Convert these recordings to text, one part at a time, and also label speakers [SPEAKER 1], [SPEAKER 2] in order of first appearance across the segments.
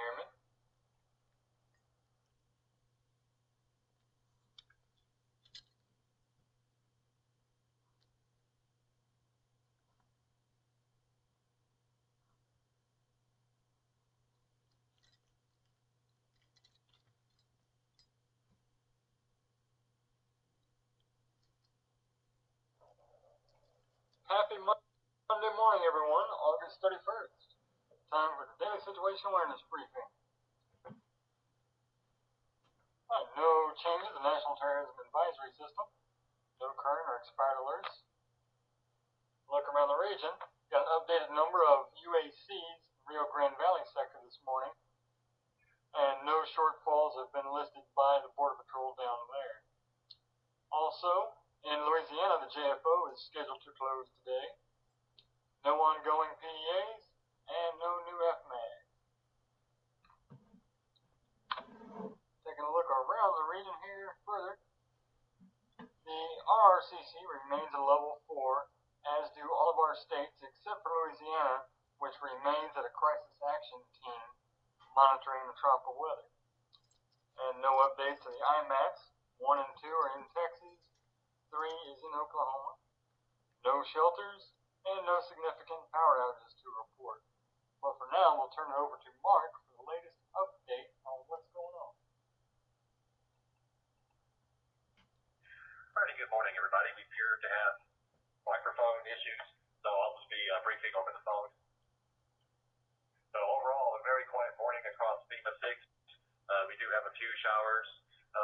[SPEAKER 1] hear me? Happy Monday morning, everyone. August 31st. Time for the daily situation awareness briefing. No changes in the National Terrorism Advisory System. No current or expired alerts. Look around the region. Got an updated number of UACs in the Rio Grande Valley sector this morning. And no shortfalls have been listed by the Border Patrol down there. Also, in Louisiana, the JFO is scheduled to close today. No ongoing PDAs and no new FMAGs. Taking a look around the region here further, the RRCC remains at level 4, as do all of our states except for Louisiana, which remains at a crisis action team monitoring the tropical weather. And no updates to the IMAX. 1 and 2 are in Texas. 3 is in Oklahoma. No shelters and no significant power outages to report. But for now, we'll turn it over to Mark for the latest update on what's going on.
[SPEAKER 2] Alrighty, good morning, everybody. We appear to have microphone issues, so I'll just be briefing over the phone. So overall, a very quiet morning across Fema 6. We do have a few showers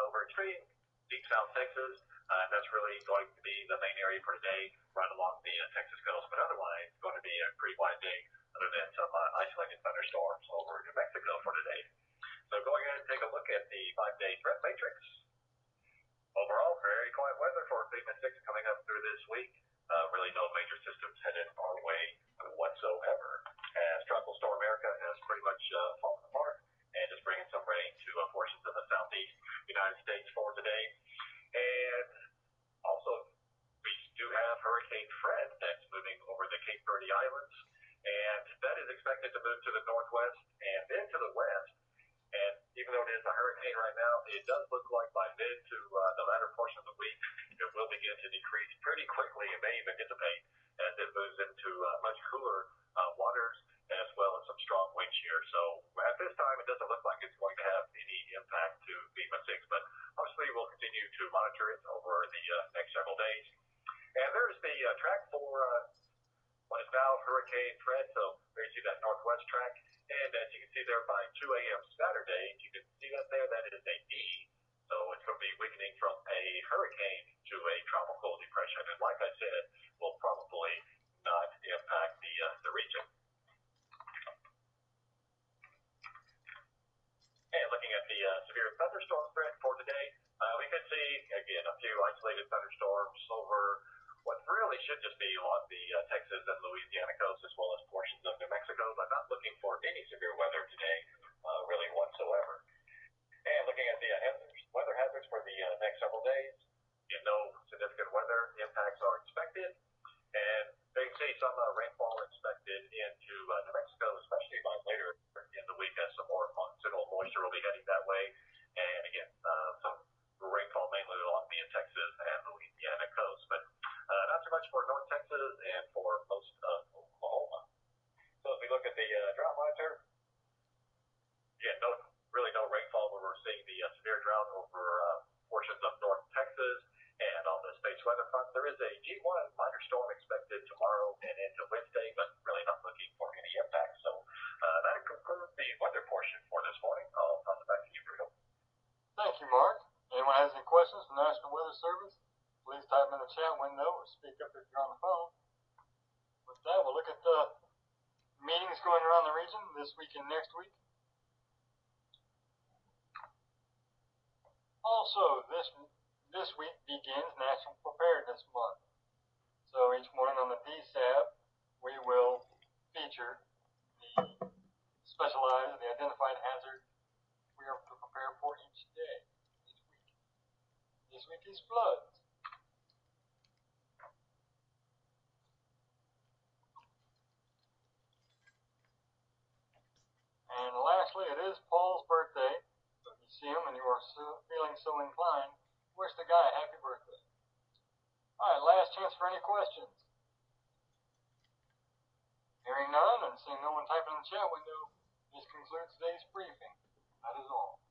[SPEAKER 2] over extreme deep South Texas. That's really going to be the main area for today, right along the Texas coast. But otherwise, it's going to be a pretty quiet day, other than some isolated thunderstorms over New Mexico for today. So going ahead and take a look at the 5-day threat matrix. Overall, very quiet weather for Fema 6 coming up through this week. Really no major systems headed our way whatsoever. As Tropical Storm Erica has pretty much fallen apart and is bringing some rain to portions of the southeast United States for today. And also, we do have Hurricane Fred that's moving over the Cape Verde Islands, and that is expected to move to the northwest and then to the west. And even though it is a hurricane right now, it does look like by mid to the latter portion of the week, it will begin to decrease pretty quickly and may even dissipate as it moves into much cooler waters, as well as some strong wind shear. So at this time, it doesn't look like it's going to have any impact to Fema 6, but obviously we'll continue to monitor it over the next several days. And there's the track for what is now Hurricane Fred. So there you see that northwest track. And as you can see there by 2 a.m. Saturday, you can see that there, that is a D. So it's going to be weakening from a hurricane to a tropical depression. And like I said, will probably not impact the region. And looking at the severe thunderstorm threat for today, we can see, again, a few isolated thunderstorms over what really should just be along the Texas and Louisiana coast, as well as portions of New Mexico, but not looking for any severe weather today, really whatsoever. And looking at the weather hazards for the next several days, no significant weather impacts are expected. And they see some rainfall expected into New Mexico, especially by later in the week, as some more considerable moisture will be heading that way. And again, some rainfall mainly along the Texas and Louisiana coast, but not too much for North Texas and for most of Oklahoma. So as we look at the drought monitor, again, really no rainfall where we're seeing the severe drought over portions of North Texas. And on the space weather front, there is a G1 minor storm expected tomorrow and into Wednesday, but really not looking for any impact. So that concludes the weather portion for this morning. I'll toss it back to you, Bruno.
[SPEAKER 1] Thank you, Mark. Anyone has any questions for the National Weather Service, please type them in the chat window or speak up if you're on the phone. With that, we'll look at the meetings going around the region this week and next week. Also, this week begins National Preparedness Month. So each morning on the Dsab, we will feature the specialized, the identified hazard we are to prepare for each day, each week. This week is floods. And lastly, actually, it is Paul's birthday, so if you see him and you are feeling so inclined, wish the guy a happy birthday. Alright, last chance for any questions. Hearing none and seeing no one typing in the chat window, this concludes today's briefing. That is all.